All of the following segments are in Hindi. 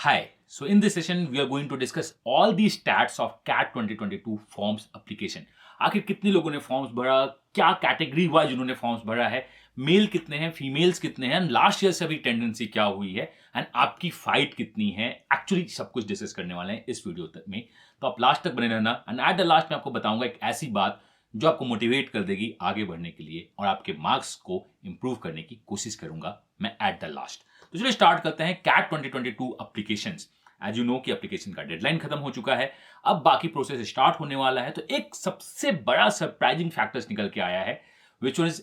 Hi. So in this session, we are going to discuss all the stats of CAT 2022 forms application. आखिर कितने लोगों ने फॉर्म्स भरा, क्या कैटेगरी वाइज उन्होंने फॉर्म्स भरा है, मेल कितने हैं, फीमेल्स कितने हैं, लास्ट ईयर से अभी टेंडेंसी क्या हुई है एंड आपकी फाइट कितनी है. एक्चुअली सब कुछ डिस्कस करने वाले हैं इस वीडियो में, तो आप लास्ट तक बने रहना. एंड एट द लास्ट में आपको बताऊंगा एक ऐसी बात जो आपको मोटिवेट कर देगी आगे बढ़ने के लिए और आपके मार्क्स को इंप्रूव करने की कोशिश करूंगा मैं एट द लास्ट. तो चलिए स्टार्ट करते हैं CAT 2022 applications. As you know कि एप्लीकेशन का डेडलाइन खत्म हो चुका है, अब बाकी प्रोसेस स्टार्ट होने वाला है. तो एक सबसे बड़ा सरप्राइजिंग फैक्टर्स निकल के आया है which was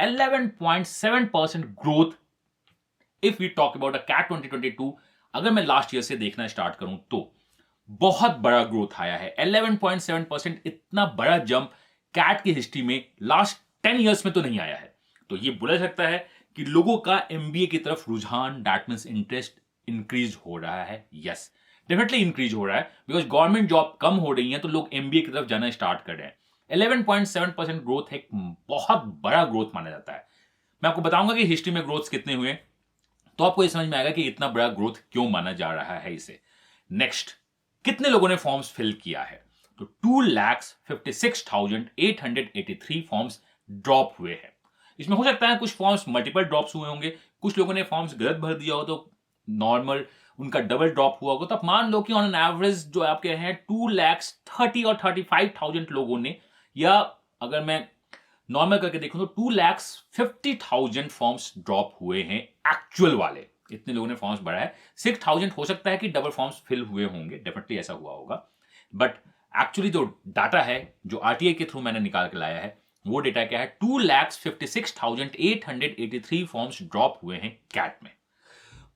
11.7% growth if we talk about a CAT 2022. अगर मैं लास्ट ईयर से देखना स्टार्ट करूं तो बहुत बड़ा ग्रोथ आया है. 11.7% इतना बड़ा जंप कैट की हिस्ट्री में लास्ट 10 ईयर्स में तो नहीं आया है. तो ये बोला सकता है कि लोगों का एमबीए की तरफ रुझान, दैट मींस इंटरेस्ट इंक्रीज हो रहा है. यस, डेफिनेटली इंक्रीज हो रहा है बिकॉज गवर्नमेंट जॉब कम हो रही है तो लोग एमबीए की तरफ जाना स्टार्ट कर रहे हैं. 11.7% ग्रोथ एक बहुत बड़ा ग्रोथ माना जाता है. मैं आपको बताऊंगा कि हिस्ट्री में ग्रोथ कितने हुए तो आपको ये समझ में आएगा कि इतना बड़ा ग्रोथ क्यों माना जा रहा है इसे. नेक्स्ट, कितने लोगों ने फॉर्म्स फिल किया है? तो 2,56,883 फॉर्म्स ड्रॉप हुए हैं. इसमें हो सकता है कुछ फॉर्म्स मल्टीपल ड्रॉप्स हुए होंगे, कुछ लोगों ने फॉर्म्स गलत भर दिया हो तो नॉर्मल उनका डबल ड्रॉप हुआ होगा. तो आप मान लो कि ऑन एन एवरेज जो आपके हैं 2,30,000 और 35,000 लोगों ने, या अगर मैं नॉर्मल करके देखूं तो 2,50,000 फॉर्म्स ड्रॉप हुए हैं एक्चुअल वाले. इतने लोगों ने फॉर्म्स भरा है. 6,000 हो सकता है कि डबल फॉर्म्स फिल हुए होंगे, डेफिनेटली ऐसा हुआ होगा. बट एक्चुअली जो डाटा है जो आरटीआई के थ्रू मैंने निकाल के लाया है वो डेटा क्या है, 2,56,883 फॉर्म्स ड्रॉप हुए हैं कैट में.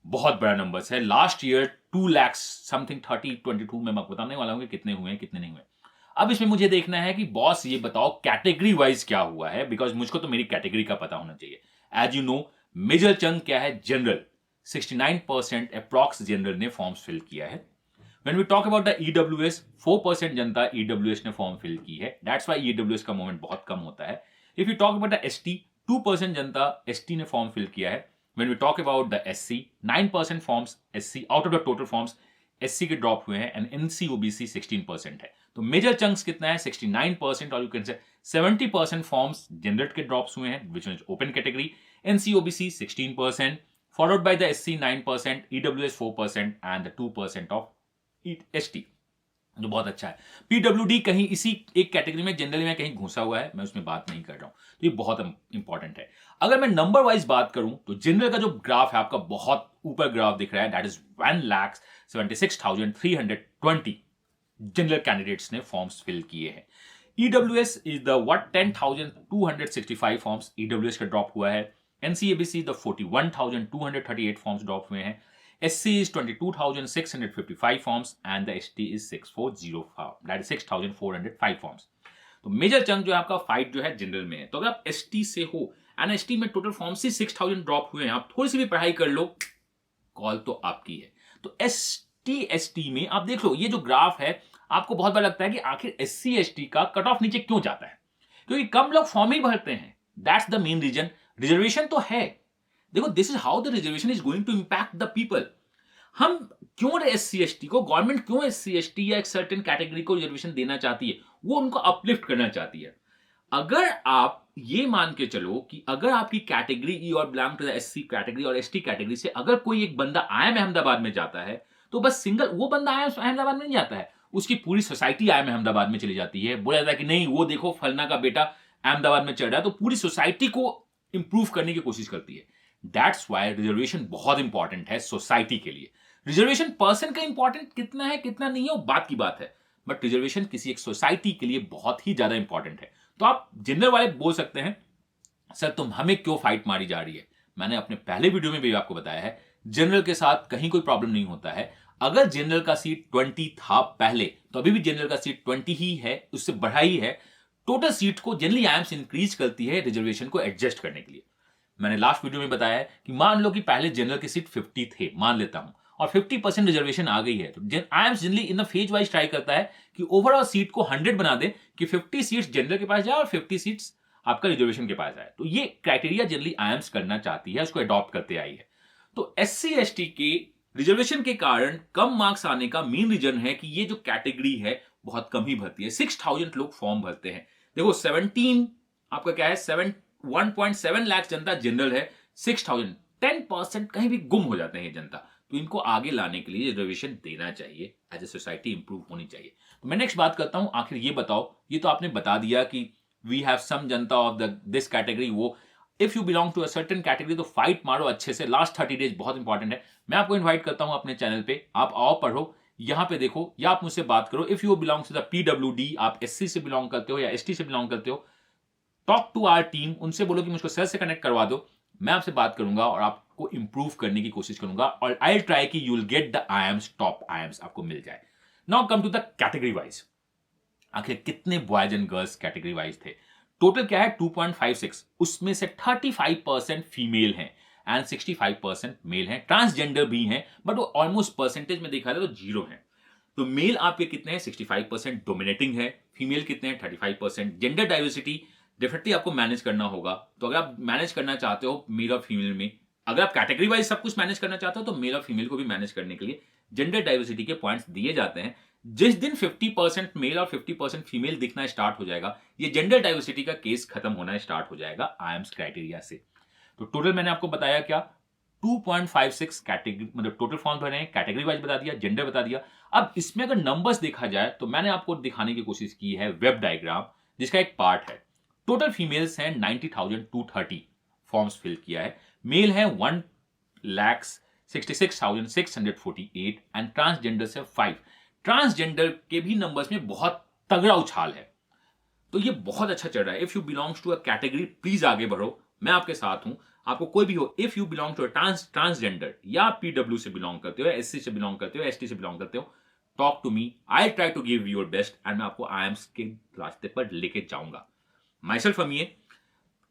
बहुत बड़ा नंबर्स है. लास्ट ईयर 2 लाख समथिंग 22 में मैं बताने वाला हूं कि कितने हुए हैं कितने नहीं हुए. अब इसमें मुझे देखना है कि बॉस ये बताओ कैटेगरी वाइज क्या हुआ है, बिकॉज मुझको तो मेरी कैटेगरी का पता होना चाहिए. As you know major chunk क्या है, जनरल. 69% अप्रॉक्स जनरल ने फॉर्म्स फिल किया है. When we talk about the EWS, 4% Janata EWS ने फॉर्म फिल की है. That's why EWS का मोमेंट बहुत कम होता है. If you talk about the ST, 2% Janata ST ने फॉर्म फिल किया है. When we talk about the SC, 9% forms SC out of the total forms SC के ड्रॉप हुए हैं एंड NC OBC 16% है. तो मेजर चंक्स कितना है, 69%, और you can say 70% forms general के ड्रॉप्स हुए हैं which is open category. NC OBC 16%, followed by the SC 9%, EWS 4% and the 2% of ST, जो बहुत अच्छा है. PWD कहीं इसी एक कैटेगरी में जनरली में कहीं घुसा हुआ है, मैं उसमें बात नहीं कर रहा हूं, तो ये बहुत इंपॉर्टेंट है. अगर मैं नंबर वाइज बात करूं तो जनरल का जो ग्राफ है आपका बहुत ऊपर ग्राफ दिख रहा है, दैट इज 1,76,320 जनरल कैंडिडेट्स ने फॉर्म्स फिल किए हैं. EWS is the 10,265 forms EWS का ड्रॉप हुआ है. NCABC द 41,238 फॉर्म्स ड्रॉप हुए हैं. SC is 22,655 forms and the ST is 6,405, that is 6,405 forms. तो मेजर चंक जो है आपका फाइट जो है जनरल में है. तो अगर आप ST से हो एंड ST में टोटल फॉर्म से 6,000 ड्रॉप हुए हैं, आप थोड़ी सी भी पढ़ाई कर लो, कॉल तो आपकी है. तो ST में आप देख लो, ये जो ग्राफ है आपको बहुत बार लगता है कि आखिर SC ST का कट ऑफ नीचे क्यों जाता है, क्योंकि कम लोग फॉर्म ही भरते हैं. That's the main reason. Reservation तो है, देखो this is how the reservation is going to impact the people. हम क्यों SC ST को, गवर्नमेंट क्यों SC ST या एक सर्टेन कैटेगरी को रिजर्वेशन देना चाहती है, वो उनको अपलिफ्ट करना चाहती है. अगर आप ये मान के चलो कि अगर आपकी कैटेगरी ई और belong to the SC category और ST कैटेगरी से अगर कोई एक बंदा IIM अहमदाबाद में जाता है तो बस सिंगल वो बंदा IIM अहमदाबाद में नहीं जाता है, उसकी पूरी सोसाइटी IIM अहमदाबाद में चली जाती है. बोला जाता है कि नहीं वो देखो फलना का बेटा अहमदाबाद में चढ़ रहा है, तो पूरी सोसाइटी को इंप्रूव करने की कोशिश करती है. दैट्स वाई रिजर्वेशन बहुत इंपॉर्टेंट है सोसाइटी के लिए. रिजर्वेशन पर्सन का इंपॉर्टेंट कितना है कितना नहीं है वो बात की बात है, बट रिजर्वेशन किसी एक सोसाइटी के लिए बहुत ही ज्यादा इंपॉर्टेंट है. तो आप जनरल वाले बोल सकते हैं सर तुम हमें क्यों फाइट मारी जा रही है. मैंने अपने पहले वीडियो में भी आपको बताया है जनरल के साथ कहीं कोई प्रॉब्लम नहीं होता है. अगर जनरल का सीट 20 था पहले तो अभी भी जनरल का सीट 20 ही है, उससे बढ़ा ही है. टोटल सीट को जनरली IIMs इंक्रीज करती है रिजर्वेशन को एडजस्ट करने के लिए. मैंने लास्ट वीडियो में बताया है कि मान लो कि पहले जनरल की सीट 50 थे, मान लेता हूं, और 50% रिजर्वेशन आ गई है, तो IIMs generally in the phase wise try करता है कि ओवरऑल सीट को 100 बना दे कि 50 सीट्स जनरल के पास जाए और 50 सीट्स आपका रिजर्वेशन के पास जाए. तो ये क्राइटेरिया जनरली IIMs करना चाहती है, उसको अडॉप्ट करते आई है. तो SC ST के रिजर्वेशन के कारण कम मार्क्स आने का मेन रीजन है कि ये जो कैटेगरी है बहुत कम ही भरती है। 6000 लोग फॉर्म भरते हैं। देखो 17 आपका क्या है, 1.7 लाख जनता जनरल है, 6000 10% कहीं भी गुम हो जाते हैं ये जनता। तो इनको आगे लाने के लिए रिजर्वेशन देना चाहिए, एज ए सोसाइटी इंप्रूव होनी चाहिए। तो मैं नेक्स्ट बात करता हूं, आखिर ये बताओ, ये तो आपने बता दिया कि वी हैव सम जनता ऑफ दिस कैटेगरी, वो if you belong to a certain category तो फाइट मारो अच्छे से, लास्ट 30 डेज बहुत इंपॉर्टेंट है। मैं आपको इन्वाइट करता हूं अपने चैनल पे, आप आओ पढ़ो, यहां पे देखो या आप मुझसे बात करो। If you belong to the PWD, आप एससी से बिलोंग करते हो या एसटी से बिलोंग करते हो, टॉक टू आवर टीम, उनसे बोलो कि मुझको सर से कनेक्ट करवा दो, मैं आपसे बात करूंगा और आपको इंप्रूव करने की कोशिश करूंगा, और आई ट्राई कि you will get the IIMs, top IIMs आपको मिल जाए। Now come to the category wise, आखिर कितने boys and girls category wise थे? टोटल क्या है 2.56, उसमें से 35% फीमेल हैं एंड 65% मेल हैं। ट्रांसजेंडर भी हैं, बट वो ऑलमोस्ट परसेंटेज में देखा जाए तो जीरो है। तो मेल आपके कितने हैं? 65% डोमिनेटिंग है। फीमेल कितने हैं? 35%। जेंडर डाइवर्सिटी डेफिनेटली आपको मैनेज करना होगा। तो अगर आप मैनेज करना चाहते हो मेल और फीमेल में, अगर आप कैटेगरी वाइज सब कुछ मैनेज करना चाहते हो तो मेल और फीमेल को भी मैनेज करने के लिए जेंडर डाइवर्सिटी के पॉइंट्स दिए जाते हैं। जिस दिन 50% मेल और 50% फीमेल दिखना स्टार्ट हो जाएगा, ये जेंडर डाइवर्सिटी का केस खत्म होना स्टार्ट हो जाएगा आईएम्स क्राइटेरिया से। तो टोटल मैंने आपको बताया क्या, 2.56 कैटेगरी, मतलब टोटल फॉर्म भरे हैं, कैटेगरी वाइज बता दिया, जेंडर बता दिया। अब इसमें अगर नंबर्स देखा जाए तो मैंने आपको दिखाने की कोशिश की है वेब डायग्राम, जिसका एक पार्ट है। टोटल फीमेल्स हैं 90,230 फॉर्म्स फिल किया है, मेल है 1,66,648 एंड ट्रांसजेंडर से 5। ट्रांसजेंडर के भी नंबर्स में बहुत तगड़ा उछाल है, तो ये बहुत अच्छा चल रहा है। If you belongs to a category, please आगे बढ़ो, मैं आपके साथ हूं। आपको कोई भी हो, if you belong to a transgender, या पीडब्ल्यू से बिलोंग करते हो, एससी से बिलोंग करते हो, एसटी से बिलोंग करते हो, talk to me, I try to give your best and मैं आपको आईएम्स के रास्ते पर लेके जाऊंगा। माई सेल्फ अमीर,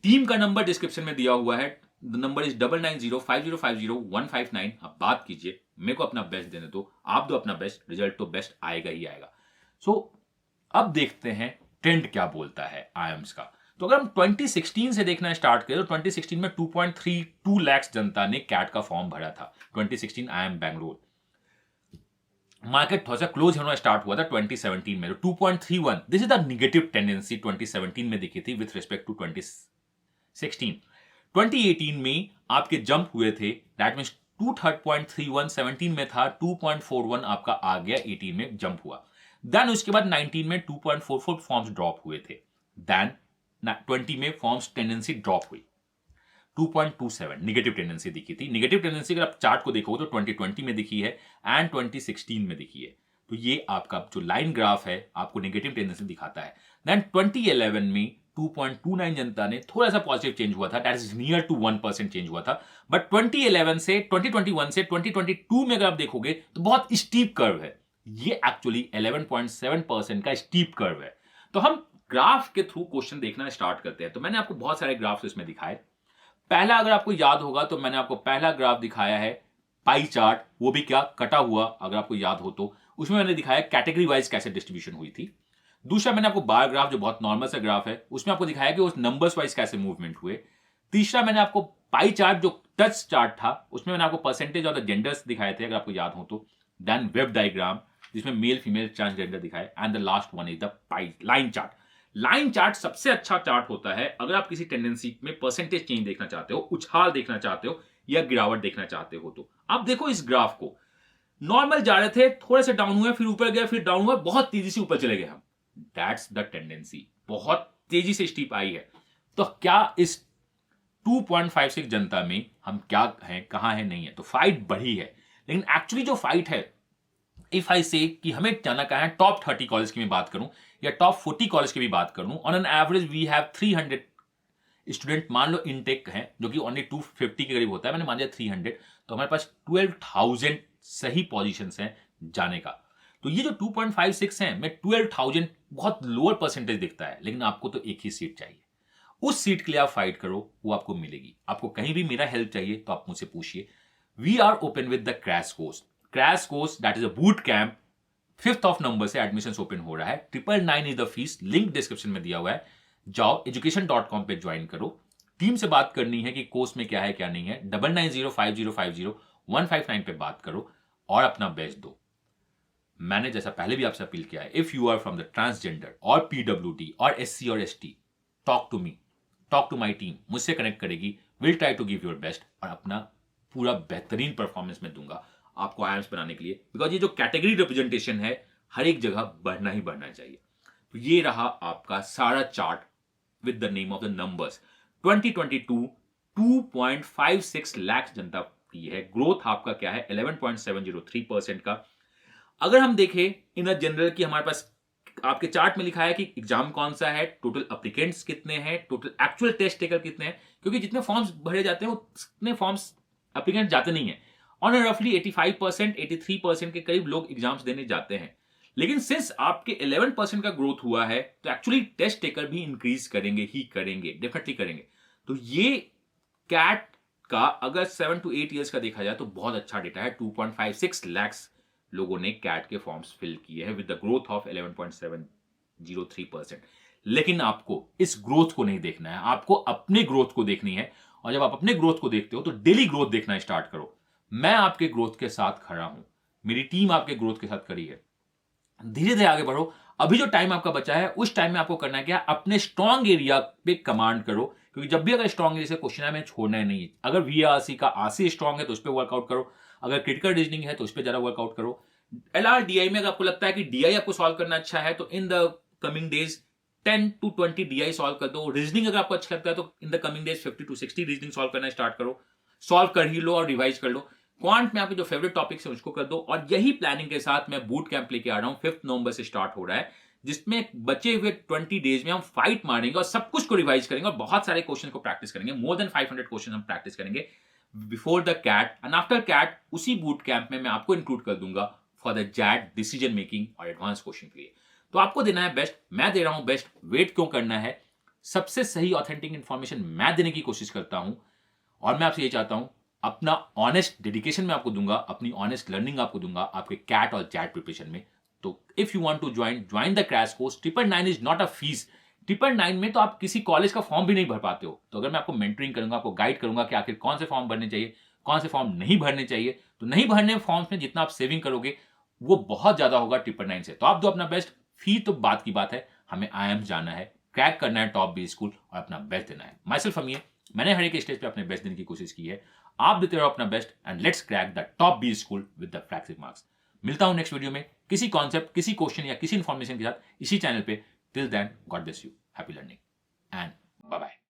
टीम का नंबर डिस्क्रिप्शन में दिया हुआ है, द नंबर इज 9905050159। आप बात कीजिए, मेरे को अपना बेस्ट देने दो, आप दो अपना बेस्ट, रिजल्ट तो बेस्ट आएगा ही आएगा। सो अब देखते हैं ट्रेंड क्या बोलता है आईएम्स का। तो अगर हम 2016 से देखना स्टार्ट करें तो 2016 में 2.32 लाख जनता ने कैट का फॉर्म भरा था। 2016 आईएम बैंगलोर, मार्केट थोड़ा सा क्लोज होना स्टार्ट हुआ था 2017 में, तो 2.31, this is the negative tendency 2017 में दिखी थी विथ रिस्पेक्ट टू 2016। 2018 में आपके जंप हुए थे, दैट मींस 2.31 17 में था, 2.41 आपका आ गया 18 में जंप हुआ। देन उसके बाद 19 में 2.44 फॉर्म्स ड्रॉप हुए थे, देन 20 में फॉर्म्स टेंडेंसी ड्रॉप हुई, 2.27 नेगेटिव टेंडेंसी दिखी थी। नेगेटिव टेंडेंसी अगर आप चार्ट को देखोगे तो 2020 में दिखी है एंड 2016 में दिखी है। तो ये आपका जो लाइन ग्राफ है आपको नेगेटिव टेंडेंसी दिखाता है। देन 2011 में 2.29 जनता ने थोड़ा सा पॉजिटिव चेंज हुआ था, that is near to 1% change हुआ था। बट 2011 से 2021 से 2022 में अगर आप देखोगे तो बहुत स्टीप कर्व है, ये एक्चुअली 11.7% का स्टीप कर्व है। तो हम ग्राफ के थ्रू क्वेश्चन देखना स्टार्ट करते हैं। तो मैंने आपको बहुत सारे ग्राफ्स इसमें दिखाए। पहला अगर आपको याद होगा तो मैंने आपको पहला ग्राफ दिखाया है पाई चार्ट, वो भी क्या कटा हुआ, अगर आपको याद हो तो उसमें मैंने दिखाया कैटेगरी वाइज कैसे डिस्ट्रीब्यूशन हुई थी। दूसरा मैंने आपको बार ग्राफ, जो बहुत नॉर्मल सा ग्राफ है, उसमें आपको दिखाया कि उस नंबर्स वाइज कैसे मूवमेंट हुए। तीसरा मैंने आपको पाई चार्ट जो टच चार्ट था, उसमें मैंने आपको परसेंटेज ऑफ द जेंडर्स दिखाए थे, अगर आपको याद हो तो। देन वेब डायग्राम जिसमें मेल फीमेल ट्रांसजेंडर दिखाए, and the last one is the pi line chart. Line chart सबसे अच्छा चार्ट होता है अगर आप किसी टेंडेंसी में परसेंटेज चेंज देखना चाहते हो, उछाल देखना चाहते हो या गिरावट देखना चाहते हो। तो आप देखो इस ग्राफ को, नॉर्मल जा रहे थे, थोड़े से डाउन हुए, फिर ऊपर गए, फिर डाउन हुआ, बहुत तेजी से ऊपर चले गए हम, दैट्स द टेंडेंसी, बहुत तेजी से स्टीप आई है। तो क्या इस 2.56 जनता में हम क्या हैं, कहां है, नहीं है, तो फाइट बढ़ी है। लेकिन एक्चुअली जो फाइट है, इफ आई से कि हमें जाना कहां है, टॉप 30 कॉलेज की मैं बात करूं या टॉप 40 कॉलेज की भी बात करूं, on an average we have 300 student, मान लो इनटेक है जो कि ओनली 250 के करीब होता है, मैंने मान लिया 300, तो हमारे पास 12,000 सही पोजीशंस हैं जाने का। तो ये जो 2.56 है, मैं 12,000 बहुत लोअर परसेंटेज दिखता है, लेकिन आपको तो एक ही सीट चाहिए, उस सीट के लिए आप फाइट करो, वो आपको मिलेगी। आपको कहीं भी मेरा हेल्प चाहिए तो आप मुझसे पूछिए। We are open with the crash course, that is a boot camp. 5 November से एडमिशन ओपन हो रहा है, 999 is the fees, link description में दिया हुआ है, जाओ education.com पे ज्वाइन करो। टीम से बात करनी है कि कोर्स में क्या है क्या नहीं है, 9905050159 159 पे बात करो और अपना बेस्ट दो। मैंने जैसा पहले भी आपसे अपील किया है, if you are from the transgender और पीडब्ल्यूडी और एससी और ST, talk to me, talk to my team, मुझसे कनेक्ट करेगी, will try to give your best और अपना पूरा बेहतरीन परफॉर्मेंस मैं दूंगा आपको आईएम्स बनाने के लिए, बिकॉज ये जो कैटेगरी रिप्रेजेंटेशन है हर एक जगह बढ़ना ही बढ़ना चाहिए। तो ये रहा आपका सारा chart with the name of the numbers. 2022 2.56 lakh जनता की है, ग्रोथ आपका क्या है 11.703% का। अगर हम देखें इन अ जनरल की हमारे पास आपके चार्ट में लिखा है कि एग्जाम कौन सा है, टोटल एप्लीकेंट्स कितने हैं, टोटल एक्चुअल टेस्ट टेकर कितने हैं, क्योंकि जितने फॉर्म्स भरे जाते हैं उतने फॉर्म्स एप्लीकेंट जाते नहीं है। ऑन रफली 85% 83% के करीब लोग एग्जाम्स देने जाते हैं। लेकिन सिंस आपके 11% का ग्रोथ हुआ है तो एक्चुअली टेस्ट टेकर भी इंक्रीज करेंगे ही करेंगे, डेफिनेटली करेंगे। तो ये कैट का अगर 7 to 8 ईयर्स का देखा जाए तो बहुत अच्छा डेटा है। 2.56 लाख लोगों ने कैट के फॉर्म्स फिल किए हैं विद द ग्रोथ ऑफ 11.703%। लेकिन आपको इस ग्रोथ को नहीं देखना है, आपको अपने ग्रोथ को देखनी है। और जब आप अपने ग्रोथ को देखते हो तो डेली ग्रोथ देखना स्टार्ट करो। मैं आपके ग्रोथ के साथ खड़ा हूं, मेरी टीम आपके ग्रोथ के साथ खड़ी है। धीरे धीरे आगे बढ़ो। अभी जो टाइम आपका बचा है उस टाइम में आपको करना है क्या, अपने स्ट्रॉन्ग एरिया पे कमांड करो, क्योंकि जब भी अगर स्ट्रॉन्ग एरिया से क्वेश्चन है, मैं छोड़ना है नहीं। अगर वीआरसी का आरसी स्ट्रॉन्ग है तो उस पर वर्कआउट करो, अगर क्रिटिकल रीजनिंग है तो उस पर ज्यादा वर्कआउट करो। एलआर डीआई में अगर आपको लगता है कि डीआई आपको सॉल्व करना अच्छा है तो in the coming days 10 to 20 DI solve कर दो। रीजनिंग अगर आपको अच्छा लगता है तो in the coming days 50 to 60 reasoning solve करना स्टार्ट करो, सॉल्व कर ही लो और रिवाइज कर लो। क्वांट में आपके जो फेवरेट टॉपिक्स है उसको कर दो। और यही प्लानिंग के साथ मैं बूट कैंप लेके आ रहा हूं, 5 नवंबर से स्टार्ट हो रहा है, जिसमें बचे हुए 20 डेज में हम फाइट मारेंगे और सब कुछ को रिवाइज करेंगे और बहुत सारे क्वेश्चन को प्रैक्टिस करेंगे। मोर देन 500 क्वेश्चन हम प्रैक्टिस करेंगे before the CAT and after CAT. उसी बूट कैंप में मैं आपको इंक्लूड कर दूंगा for the XAT decision making और एडवांस क्वेश्चन के लिए। तो आपको देना है बेस्ट, मैं दे रहा हूं बेस्ट। वेट क्यों करना है, सबसे सही ऑथेंटिक इंफॉर्मेशन मैं देने की कोशिश करता हूं और मैं आपसे ये चाहता हूं अपना ऑनेस्ट डेडिकेशन मैं आपको दूंगा, अपनी ऑनेस्ट लर्निंग आपको दूंगा आपके कैट और जैट प्रिपरेशन में। तो if you want to join the crash course, 999 is not a fees. 999 में तो आप किसी कॉलेज का फॉर्म भी नहीं भर पाते हो। तो अगर मैं आपको मेंटरिंग करूंगा, आपको गाइड करूंगा कि आखिर कौन से फॉर्म भरने चाहिए, कौन से फॉर्म नहीं भरने चाहिए, तो नहीं भरने फॉर्म्स में जितना आप सेविंग करोगे वो बहुत ज्यादा होगा 999 से। तो आप दो अपना बेस्ट। फी तो बात की बात है, हमें आईएम्स जाना है, क्रैक करना है टॉप बी स्कूल और अपना बेस्ट देना है। माई सेल्फ अमीर, मैंने हर एक स्टेज पे अपने बेस्ट देने की कोशिश की है, आप देते रहो अपना best and let's crack the top B school with the flagship marks. मिलता हूं नेक्स्ट वीडियो में किसी कॉन्सेप्ट, किसी क्वेश्चन या किसी इंफॉर्मेशन के साथ इसी चैनल पे। Till then, God bless you, happy learning and bye bye.